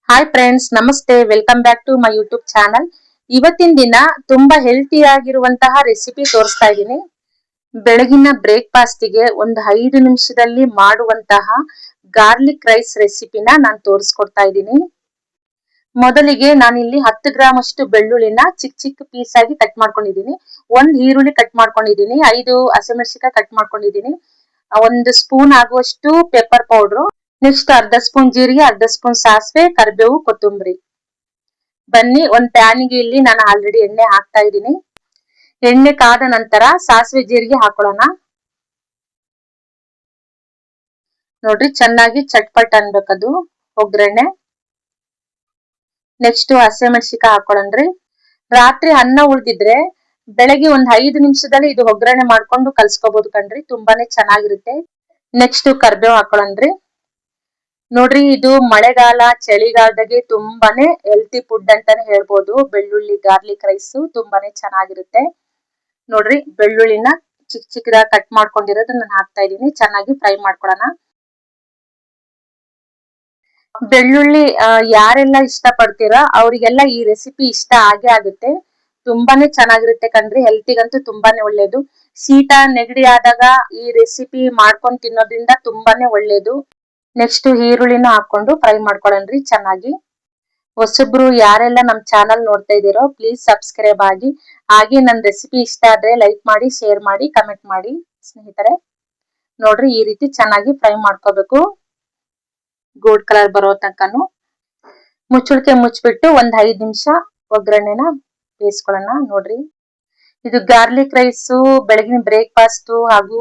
Hi friends, ನಮಸ್ತೆ. Welcome back to my YouTube channel. ಇವತ್ತಿನ ದಿನ ತುಂಬಾ ಹೆಲ್ತಿ ಆಗಿರುವಂತಹ ರೆಸಿಪಿ ತೋರಿಸ್ತಾ ಇದ್ದೀನಿ. ಬೆಳಗಿನ ಬ್ರೇಕ್ಫಾಸ್ಟಿಗೆ ಒಂದು 5 ನಿಮಿಷದಲ್ಲಿ ಮಾಡುವಂತಹ ಗಾರ್ಲಿಕ್ ರೈಸ್ ರೆಸಿಪಿನ ನಾನು ತೋರಿಸ್ಕೊಡ್ತಾ ಇದ್ದೀನಿ. ಮೊದಲಿಗೆ ನಾನಿಲ್ಲಿ 10 ಗ್ರಾಮ್ ಅಷ್ಟು ಬೆಳ್ಳುಳ್ಳಿನ ಚಿಕ್ಕ ಚಿಕ್ಕ ಪೀಸ್ ಆಗಿ ಕಟ್ ಮಾಡ್ಕೊಂಡಿದ್ದೀನಿ. 1 ಈರುಳ್ಳಿ ಕಟ್ ಮಾಡ್ಕೊಂಡಿದ್ದೀನಿ, 5 ಹಸಿಮೆಣಸಿನಕಾಯಿ ಕಟ್ ಮಾಡ್ಕೊಂಡಿದ್ದೀನಿ, 1 ಸ್ಪೂನ್ ಆಗುವಷ್ಟು ಪೆಪ್ಪರ್ ಪೌಡ್ರು, ನೆಕ್ಸ್ಟ್ ಅರ್ಧ ಸ್ಪೂನ್ ಜೀರಿಗೆ, ಅರ್ಧ ಸ್ಪೂನ್ ಸಾಸಿವೆ, ಕರಿಬೇವು, ಕೊತ್ತಂಬರಿ. ಬನ್ನಿ, ಒಂದ್ ಪ್ಯಾನ್ಗೆ ಇಲ್ಲಿ ನಾನು ಆಲ್ರೆಡಿ ಎಣ್ಣೆ ಹಾಕ್ತಾ ಇದ್ದೀನಿ. ಎಣ್ಣೆ ಕಾದ ನಂತರ ಸಾಸಿವೆ ಜೀರಿಗೆ ಹಾಕೊಳ್ಳೋಣ. ನೋಡ್ರಿ, ಚೆನ್ನಾಗಿ ಚಟ್ಪಟ್ ಅನ್ಬೇಕದು ಒಗ್ಗರಣೆ. ನೆಕ್ಸ್ಟ್ ಹಸಿಮೆಣಸಿನಕಾಯಿ ಹಾಕೊಳ್ಳೋಣ್ರಿ. ರಾತ್ರಿ ಅನ್ನ ಉಳಿದಿದ್ರೆ ಬೆಳಗ್ಗೆ ಒಂದ್ 5 ನಿಮಿಷದಲ್ಲಿ ಇದು ಒಗ್ಗರಣೆ ಮಾಡ್ಕೊಂಡು ಕಲ್ಸ್ಕೋಬಹುದು ಕಣ್ರಿ, ತುಂಬಾನೇ ಚೆನ್ನಾಗಿರುತ್ತೆ. ನೆಕ್ಸ್ಟ್ ಕರಿಬೇವು ಹಾಕೊಳ್ಳೋಣ್ರಿ. ನೋಡ್ರಿ, ಇದು ಮಳೆಗಾಲ ಚಳಿಗಾಲದಾಗೆ ತುಂಬಾನೇ ಹೆಲ್ತಿ ಫುಡ್ ಅಂತಾನೆ ಹೇಳ್ಬೋದು. ಬೆಳ್ಳುಳ್ಳಿ ಗಾರ್ಲಿಕ್ ರೈಸ್ ತುಂಬಾನೇ ಚೆನ್ನಾಗಿರುತ್ತೆ. ನೋಡ್ರಿ, ಬೆಳ್ಳುಳ್ಳಿನ ಚಿಕ್ಕ ಚಿಕ್ಕದಾಗಿ ಕಟ್ ಮಾಡ್ಕೊಂಡಿರೋದು ನಾನು ಹಾಕ್ತಾ ಇದ್ದೀನಿ. ಚೆನ್ನಾಗಿ ಫ್ರೈ ಮಾಡ್ಕೊಳ್ಳೋಣ. ಬೆಳ್ಳುಳ್ಳಿ ಯಾರೆಲ್ಲ ಇಷ್ಟ ಪಡ್ತೀರಾ ಅವರಿಗೆಲ್ಲ ಈ ರೆಸಿಪಿ ಇಷ್ಟ ಆಗೇ ಆಗುತ್ತೆ. ತುಂಬಾನೇ ಚೆನ್ನಾಗಿರುತ್ತೆ ಕಣ್ರಿ, ಹೆಲ್ತಿಗಂತೂ ತುಂಬಾನೇ ಒಳ್ಳೇದು. ಶೀತ ನೆಗಡಿ ಆದಾಗ ಈ ರೆಸಿಪಿ ಮಾಡ್ಕೊಂಡು ತಿನ್ನೋದ್ರಿಂದ ತುಂಬಾನೇ ಒಳ್ಳೇದು. ನೆಕ್ಸ್ಟ್ ಈರುಳ್ಳಿನ ಹಾಕೊಂಡು ಫ್ರೈ ಮಾಡ್ಕೊಳ್ಳೋಣ್ರಿ ಚೆನ್ನಾಗಿ. ಹೊಸಬ್ರು ಯಾರೆಲ್ಲ ನಮ್ ಚಾನಲ್ ನೋಡ್ತಾ ಇದೀರೋ ಪ್ಲೀಸ್ ಸಬ್ಸ್ಕ್ರೈಬ್ ಆಗಿ. ಹಾಗೆ ನನ್ನ ರೆಸಿಪಿ ಇಷ್ಟ ಆದ್ರೆ ಲೈಕ್ ಮಾಡಿ, ಶೇರ್ ಮಾಡಿ, ಕಮೆಂಟ್ ಮಾಡಿ ಸ್ನೇಹಿತರೆ. ನೋಡ್ರಿ, ಈ ರೀತಿ ಚೆನ್ನಾಗಿ ಫ್ರೈ ಮಾಡ್ಕೋಬೇಕು, ಗೋಲ್ಡ್ ಕಲರ್ ಬರೋ ತನಕನು. ಮುಚ್ಚಳಿಕೆ ಮುಚ್ಚಿಬಿಟ್ಟು ಒಂದ್ 5 ನಿಮಿಷ ಒಗ್ಗರಣೆನ ಬೇಯಿಸ್ಕೊಳ್ಳೋಣ. ನೋಡ್ರಿ, ಇದು ಗಾರ್ಲಿಕ್ ರೈಸ್ ಬೆಳಗಿನ ಬ್ರೇಕ್ಫಾಸ್ಟ್ ಹಾಗೂ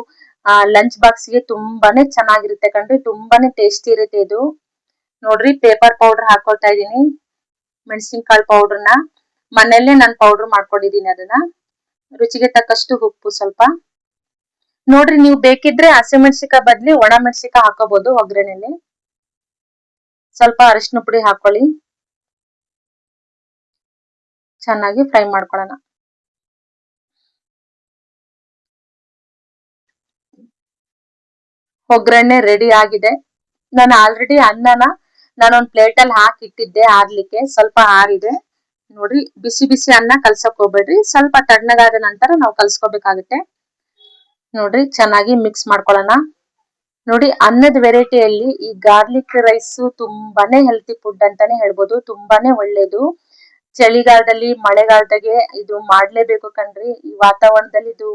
ಲಂಚ್ ಬಾಕ್ಸ್ ಗೆ ತುಂಬಾನೇ ಚೆನ್ನಾಗಿರುತ್ತೆ ಕಣ್ರಿ, ತುಂಬಾನೇ ಟೇಸ್ಟಿ ಇರುತ್ತೆ ಇದು. ನೋಡ್ರಿ, ಪೇಪರ್ ಪೌಡರ್ ಹಾಕೊಳ್ತಾ ಇದೀನಿ, ಮೆಣಸಿನಕಾಳು ಪೌಡರ್ನ ಮನೆಯಲ್ಲೇ ನಾನು ಪೌಡರ್ ಮಾಡ್ಕೊಂಡಿದೀನಿ. ಅದನ್ನ ರುಚಿಗೆ ತಕ್ಕಷ್ಟು ಉಪ್ಪು ಸ್ವಲ್ಪ. ನೋಡ್ರಿ, ನೀವು ಬೇಕಿದ್ರೆ ಹಸಿಮೆಣಸಿನಕಾಯಿ ಬದ್ಲಿ ಒಣ ಮೆಣಸಿನಕಾಯಿ ಹಾಕೋಬಹುದು ಒಗ್ಗರಣೆಯಲ್ಲಿ. ಸ್ವಲ್ಪ ಅರಿಶಿನ ಪುಡಿ ಹಾಕೊಳ್ಳಿ, ಚೆನ್ನಾಗಿ ಫ್ರೈ ಮಾಡ್ಕೊಳ್ಳೋಣ. ಒಗ್ಗರಣೆ ರೆಡಿ ಆಗಿದೆ. ನಾನು ಆಲ್ರೆಡಿ ಅನ್ನನ ನಾನೊಂದ್ ಪ್ಲೇಟ್ ಅಲ್ಲಿ ಹಾಕಿ ಇಟ್ಟಿದ್ದೆ ಆರ್ಲಿಕ್ಕೆ, ಸ್ವಲ್ಪ ಆರಿದೆ. ನೋಡ್ರಿ, ಬಿಸಿ ಬಿಸಿ ಅನ್ನ ಕಲ್ಸಕ್ ಹೋಗ್ಬೇಡ್ರಿ, ಸ್ವಲ್ಪ ತಣ್ಣಗಾದ ನಂತರ ನಾವು ಕಲ್ಸ್ಕೋಬೇಕಾಗುತ್ತೆ. ನೋಡ್ರಿ, ಚೆನ್ನಾಗಿ ಮಿಕ್ಸ್ ಮಾಡ್ಕೊಳ್ಳೋಣ. ನೋಡಿ, ಅನ್ನದ ವೆರೈಟಿಯಲ್ಲಿ ಈ ಗಾರ್ಲಿಕ್ ರೈಸ್ ತುಂಬಾನೇ ಹೆಲ್ತಿ ಫುಡ್ ಅಂತಾನೆ ಹೇಳ್ಬೋದು, ತುಂಬಾನೇ ಒಳ್ಳೇದು. ಚಳಿಗಾಲದಲ್ಲಿ ಮಳೆಗಾಲದಾಗೆ ಇದು ಮಾಡ್ಲೇಬೇಕು ಕಣ್ರಿ. ಈ ವಾತಾವರಣದಲ್ಲಿ ಇದು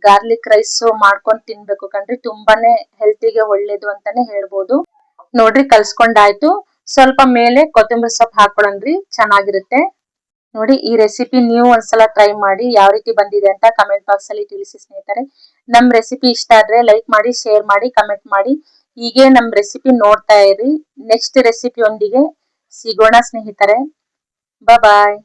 ಗಾರ್ಲಿಕ್ ರೈಸ್ ಮಾಡ್ಕೊಂಡು ತಿನ್ಬೇಕು ಕಣ್ರಿ, ತುಂಬಾನೇ ಹೆಲ್ತಿಗೆ ಒಳ್ಳೇದು ಅಂತಾನೆ ಹೇಳ್ಬೋದು. ನೋಡ್ರಿ, ಕಲ್ಸ್ಕೊಂಡಾಯ್ತು. ಸ್ವಲ್ಪ ಮೇಲೆ ಕೊತ್ತಂಬರಿ ಸೊಪ್ಪು ಹಾಕೊಳ್ಳೋಣ್ರಿ, ಚೆನ್ನಾಗಿರುತ್ತೆ. ನೋಡಿ, ಈ ರೆಸಿಪಿ ನೀವು ಒಂದ್ಸಲ ಟ್ರೈ ಮಾಡಿ, ಯಾವ ರೀತಿ ಬಂದಿದೆ ಅಂತ ಕಮೆಂಟ್ ಬಾಕ್ಸ್ ಅಲ್ಲಿ ತಿಳಿಸಿ ಸ್ನೇಹಿತರೆ. ನಮ್ ರೆಸಿಪಿ ಇಷ್ಟ ಆದ್ರೆ ಲೈಕ್ ಮಾಡಿ, ಶೇರ್ ಮಾಡಿ, ಕಮೆಂಟ್ ಮಾಡಿ. ಹೀಗೆ ನಮ್ ರೆಸಿಪಿ ನೋಡ್ತಾ ಇರಿ. ನೆಕ್ಸ್ಟ್ ರೆಸಿಪಿ ಒಂದಿಗೆ ಸಿಗೋಣ ಸ್ನೇಹಿತರೆ. ಬಾಯ್.